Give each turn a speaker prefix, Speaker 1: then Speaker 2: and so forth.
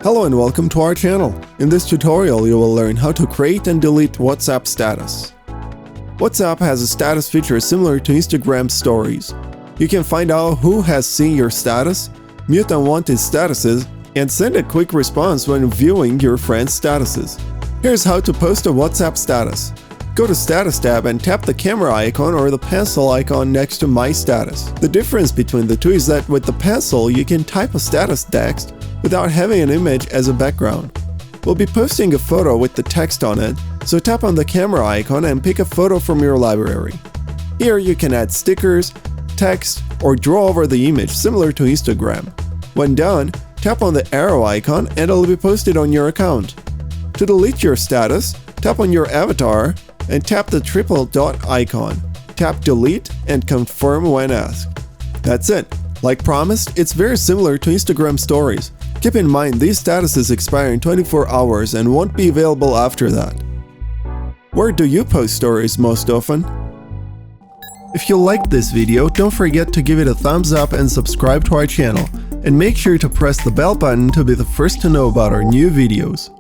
Speaker 1: Hello and welcome to our channel. In this tutorial you will learn how to create and delete WhatsApp status. WhatsApp has a status feature similar to Instagram stories. You can find out who has seen your status, mute unwanted statuses, and send a quick response when viewing your friends' statuses. Here's how to post a WhatsApp status. Go to Status tab and tap the camera icon or the pencil icon next to My Status. The difference between the two is that with the pencil you can type a status text without having an image as a background. We'll be posting a photo with the text on it, so tap on the camera icon and pick a photo from your library. Here you can add stickers, text, or draw over the image similar to Instagram. When done, tap on the arrow icon and it'll be posted on your account. To delete your status, tap on your avatar and tap the triple dot icon. Tap delete and confirm when asked. That's it. Like promised, it's very similar to Instagram stories. Keep in mind these statuses expire in 24 hours and won't be available after that. Where do you post stories most often? If you liked this video, don't forget to give it a thumbs up and subscribe to our channel. And make sure to press the bell button to be the first to know about our new videos.